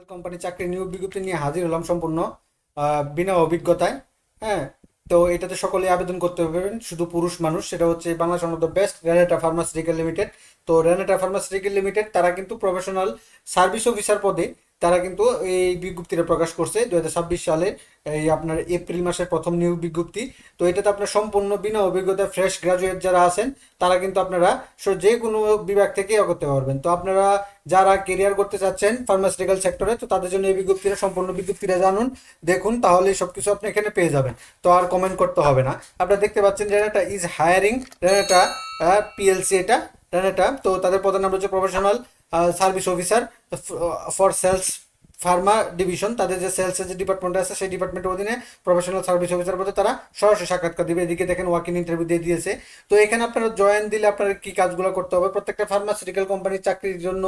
Company চাকরি নিয়োগ বিজ্ঞপ্তি নিয়ে হাজির হলাম সম্পূর্ণ বিনা অভিজ্ঞতায়। হ্যাঁ, তো এটাতে সকলে আবেদন করতে পারবেন, শুধু পুরুষ মানুষ। সেটা হচ্ছে Bangladesh on the best Renata pharmaceutical limited. তো রেনেটা ফার্মাসিউটিক্যাল লিমিটেড তারা কিন্তু প্রফেশনাল সার্ভিস অফিসার পদে তারা কিন্তু এই বিজ্ঞপ্তিটা প্রকাশ করছে 2026 সালে, এই আপনার এপ্রিল মাসের প্রথম নিয়োগ বিজ্ঞপ্তি। তো এটাতে আপনার সম্পূর্ণ বিনা অভিজ্ঞতা ফ্রেশ গ্রাজুয়েট যারা আছেন তারা কিন্তু আপনারা যে কোনো বিভাগ থেকে করতে পারবেন। তো আপনারা যারা কেরিয়ার করতে চাচ্ছেন ফার্মাসিউটিক্যাল সেক্টরে, তো তাদের জন্য এই বিজ্ঞপ্তিটা সম্পূর্ণ বিজ্ঞপ্তিটা জানুন, দেখুন, তাহলে সবকিছু আপনি এখানে পেয়ে যাবেন। তো আর কমেন্ট করতে হবে না। আপনারা দেখতে পাচ্ছেন Renata is hiring, Renata PLC, এটা রেনেটা। তো তাদের প্রধান নাম হচ্ছে professional service officer for sales pharma division. তাদের যে সেলসের যে ডিপার্টমেন্ট আছে সেই ডিপার্টমেন্টের অধীনে প্রফেশনাল সার্ভিস অফিসার পদে তারা সরাসরি সাক্ষাৎকার দিবে। এদিকে দেখেন ওয়াকিং ইন্টারভিউ দিয়ে দিয়েছে। তো এখানে আপনারা জয়েন দিলে আপনার কি কাজগুলো করতে হবে, প্রত্যেকটা ফার্মাসিউটিক্যাল কোম্পানির চাকরির জন্য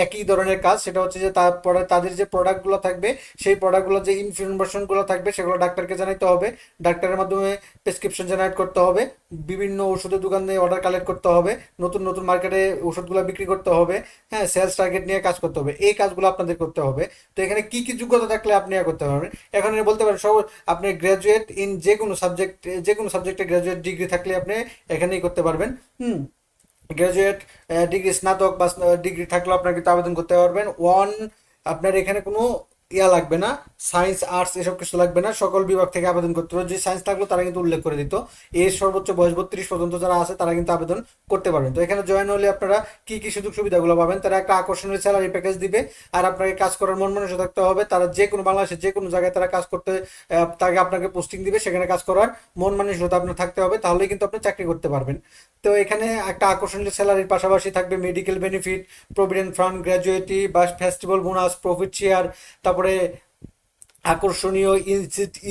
একই ধরনের কাজ। সেটা হচ্ছে যে তারপরে তাদের যে প্রোডাক্টগুলো থাকবে সেই প্রোডাক্টগুলো যে ইনফরমেশনগুলো থাকবে সেগুলো ডাক্তারকে জানাইতে হবে। ডাক্তারের মাধ্যমে প্রেসক্রিপশন জেনারেট করতে হবে, বিভিন্ন ওষুধের দোকানে অর্ডার কালেক্ট করতে হবে, নতুন নতুন মার্কেটে ওষুধগুলো বিক্রি করতে হবে। হ্যাঁ, সেলস টার্গেট নিয়ে কাজ করতে হবে। এই কাজগুলো আপনাদের করতে হবে। তো এখানে কি কি যোগ্যতা থাকলে আপনি করতে পারবেন, এখন বলতে পারেন সব আপনি গ্র্যাজুয়েট ইন যে কোনো সাবজেক্টে গ্র্যাজুয়েট ডিগ্রি থাকলে আপনি এখানেই করতে পারবেন। গ্র্যাজুয়েট ডিগ্রি, স্নাতক বা ডিগ্রি থাকলেও আপনার কিন্তু আবেদন করতে পারবেন। আপনার এখানে কোনো লাগবে না, সায়েন্স আর্টস এসব কিছু লাগবে না, সকল বিভাগ থেকে আবেদন করতে হবে। যে সায়েন্স থাকলো তারা কিন্তু উল্লেখ করে দিত। এর সর্বোচ্চ বয়স 32 পর্যন্ত যারা আছে তারা কিন্তু আবেদন করতে পারবেন। তো এখানে জয়েন হলে আপনারা কি কি সুযোগ সুবিধাগুলো পাবেন, তারা একটা আকর্ষণীয় স্যালারি প্যাকেজ দিবে। আর আপনাকে কাজ করার মন মানসিকতা থাকতে হবে। তারা যে কোনো বাংলাদেশের যে কোনো জায়গায় তারা কাজ করতে তাকে আপনাকে পোস্টিং দিবে, সেখানে কাজ করার মন মানসিকতা আপনার থাকতে হবে, তাহলেই কিন্তু আপনি চাকরি করতে পারবেন। তো এখানে একটা আকর্ষণীয় স্যালারির পাশাপাশি থাকবে medical benefit, provident fund, gratuity বা ফেস্টিভ্যাল বোনাস, প্রফিট শেয়ার, তারপরে আকর্ষণীয়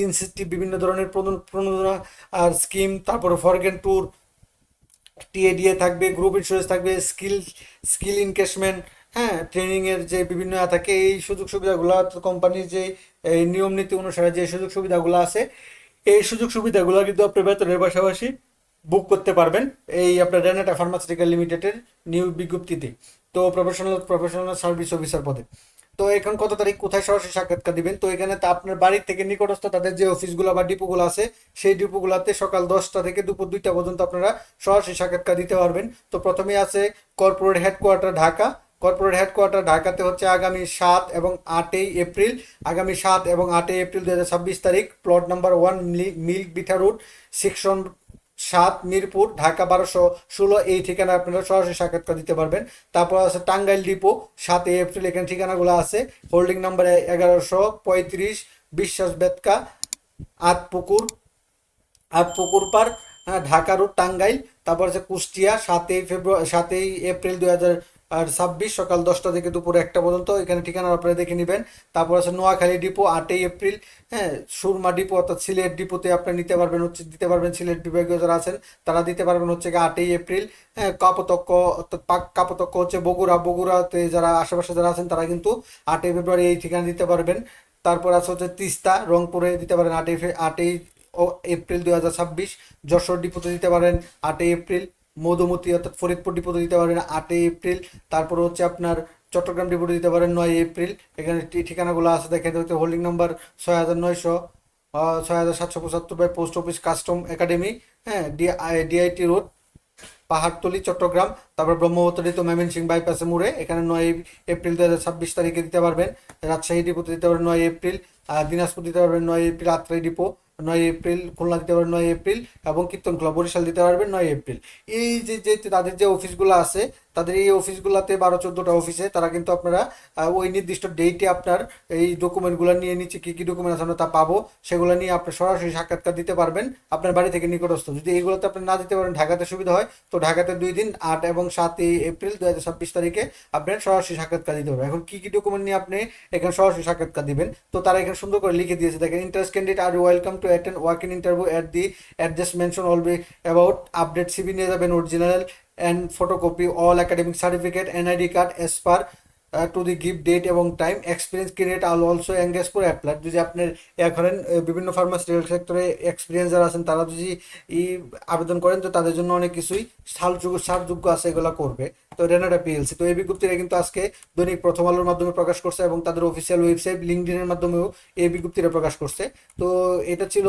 ইনসেন্টিভ, বিভিন্ন ধরনের প্রণোদনা আর স্কিম, তারপরে ফরগেন ট্যুর, টিএডিএ থাকবে, গ্রুপ ইন্স্যুরেন্স থাকবে, স্কিল ইনকেশমেন্ট, হ্যাঁ, ট্রেনিংয়ের যে বিভিন্ন থাকে। এই সুযোগ সুবিধাগুলো কোম্পানির যে এই নিয়ম নীতি অনুসারে যে সুযোগ সুবিধাগুলো আছে, এই সুযোগ সুবিধাগুলো কিন্তু আপনি বেতনের পাশাপাশি বুক করতে পারবেন এই আপনার রেনেটা ফার্মাসিউটিক্যাল লিমিটেডের নিয়োগ বিজ্ঞপ্তিতে। তো প্রফেশনাল সার্ভিস অফিসার পদে। তো এখন কত তারিখ কোথায় সরাসরি সাক্ষাৎকার দিবেন, তো এখানে তা আপনার বাড়ির থেকে নিকটস্থ তাদের যে অফিসগুলো বা ডিপোগুলো আছে সেই ডিপোগুলোতে সকাল 10টা থেকে দুপুর 2টা পর্যন্ত আপনারা সরাসরি সাক্ষাৎকার দিতে পারবেন। তো প্রথমে আছে corporate headquarter Dhaka. Corporate headquarter ঢাকাতে হচ্ছে আগামী 7 এবং 8ই এপ্রিল, আগামী 7 এবং 8ই এপ্রিল 2026 তারিখ, plot number 1, milk Vita road, section 7, Mirpur, Dhaka 1216। এই ঠিকানা আপনারা সরাসরি সাক্ষাৎকার দিতে পারবেন। তারপর আছে টাঙ্গাইল ডিপো, 7ই এপ্রিল, এখানে ঠিকানাগুলো আছে। হোল্ডিং নাম্বার 1135, বিশ্বাস বেতকা, আটপুকুর আটপুকুর পার, হ্যাঁ, ঢাকা রোড, টাঙ্গাইল। তারপর আছে কুষ্টিয়া, 7ই এপ্রিল 2026, সকাল 10টা থেকে দুপুর 1টা পর্যন্ত, এখানে ঠিকানা আপনারা দেখে নেবেন। তারপর আছে নোয়াখালী ডিপো, 8ই এপ্রিল, হ্যাঁ, সুরমা ডিপো অর্থাৎ সিলেট ডিপোতে আপনি দিতে পারবেন সিলেট বিভাগীয় যারা আছেন তারা দিতে পারবেন হচ্ছে 8ই এপ্রিল। হ্যাঁ, কাপতক্ষ অর্থাৎ কাপতক্ষ হচ্ছে বগুড়াতে যারা আশেপাশে যারা আছেন তারা কিন্তু 8ই ফেব্রুয়ারি এই ঠিকানা দিতে পারবেন। তারপর আছে হচ্ছে তিস্তা, রংপুরে দিতে পারেন 8ই এপ্রিল 2026। যশোর ডিপোতে দিতে পারেন 8ই এপ্রিল। মধুমতি অর্থাৎ ফরিদপুর ডিপোতে দিতে পারেন 8ই এপ্রিল। তারপর হচ্ছে আপনার চট্টগ্রাম ডিপোতে দিতে পারেন 9ই এপ্রিল। এখানে ঠিকানাগুলো আছে দেখেন, হচ্ছে holding number 6900, 6775 by post office custom academy, হ্যাঁ, ডিআইটি রোড, পাহাড়তলি, চট্টগ্রাম। তারপর ব্রহ্মপুত্র ময়মনসিংহ বাইপাসে মোড়ে, এখানে 9ই এপ্রিল 2026 তারিখে দিতে পারবেন। রাজশাহী ডিপোতে দিতে পারবেন 9ই এপ্রিল। দিনাজপুর দিতে পারবেন 9ই এপ্রিল, আত্রাই ডিপো 9ই এপ্রিল, খুলনা দিতে পারবেন 9ই এপ্রিল, এবং কীর্তনখোলা বরিশাল দিতে পারবেন 9ই এপ্রিল। এই যে তাদের যে অফিসগুলো আছে, তাদের এই অফিসগুলোতে 12-14টা অফিসে তারা কিন্তু আপনারা ওই নির্দিষ্ট ডেটে আপনার এই ডকুমেন্টগুলো নিয়ে নিচ্ছে, কী কী ডকুমেন্ট আছে আমরা তা পাবো, সেগুলো নিয়ে আপনি সরাসরি সাক্ষাৎকার দিতে পারবেন আপনার বাড়ি থেকে নিকটস্থ। যদি এইগুলোতে আপনি না দিতে পারেন, ঢাকাতে সুবিধা হয়, তো ঢাকাতে 2 দিন 8 এবং 7ই এপ্রিল 2026 তারিখে আপনার সরাসরি সাক্ষাৎকার দিতে হবে। এখন কী কী ডকুমেন্ট নিয়ে আপনি এখানে সরাসরি সাক্ষাৎকার দিবেন, তো তারা এখানে সুন্দর করে লিখে দিয়েছে দেখেন, ইন্টারেস্ট ক্যান্ডিডেট আর welcome to attend work in interview at the address mention all be about. Update CV নিয়ে যাবেন, original and photocopy, all academic certificate, NID card as per to the give date এবং time experience create all also engage for apply. যদি আপনার করেন বিভিন্ন pharmaceutical সেক্টরে experience যারা আছেন তারা যদি ই আবেদন করেন তো তাদের জন্য অনেক কিছুই ছাড়যোগ্য আছে, এগুলো করবে। তো রেনাটা পিএলসি, তো এই বিজ্ঞপ্তিটা কিন্তু আজকে দৈনিক প্রথম আলোর মাধ্যমে প্রকাশ করছে এবং তাদের অফিসিয়াল ওয়েবসাইট লিঙ্কডইনের মাধ্যমেও এই বিজ্ঞপ্তিটা প্রকাশ করছে। তো এটা ছিল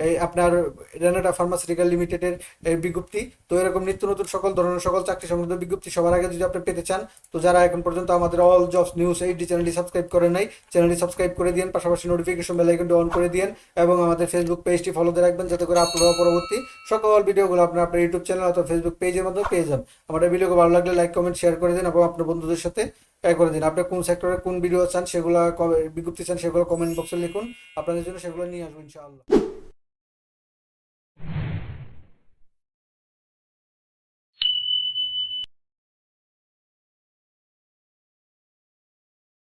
এই আপনার রেনাটা ফার্মাসিউটিক্যাল লিমিটেডের বিজ্ঞপ্তি। তো এরকম নিত্য নতুন সকল ধরনের সকল চাকরি সংক্রান্ত বিজ্ঞপ্তি সবার আগে যদি আপনি পেতে চান, তো যারা এখন পর্যন্ত আমাদের অল জবস নিউজ এইচডি চ্যানেলটি সাবস্ক্রাইব করে নাই, চ্যানেলটি সাবস্ক্রাইব করে দিন, পাশাপাশি নোটিফিকেশন বেল আইকনটি অন করে দিন এবং আমাদের ফেসবুক পেজটি ফলোতে রাখবেন, যাতে করে আপলোড হওয়া পরবর্তী সকল ভিডিওগুলো আপনার আপনার ইউটিউব চ্যানেল অথবা ফেসবুক পেজের মাধ্যমে পেয়ে যান। আমাদের ভিডিওকে ভালো লাগলে লাইক কমেন্ট শেয়ার করে দিন এবং আপনার বন্ধুদের সাথে করে দিন। আপনি কোন সেক্টরে কোন ভিডিও চান, সেগুলো বিজ্ঞপ্তি চান, সেগুলো কমেন্ট বক্সে লিখুন, আপনাদের জন্য সেগুলো নিয়ে আসবো ইনশাআল্লাহ।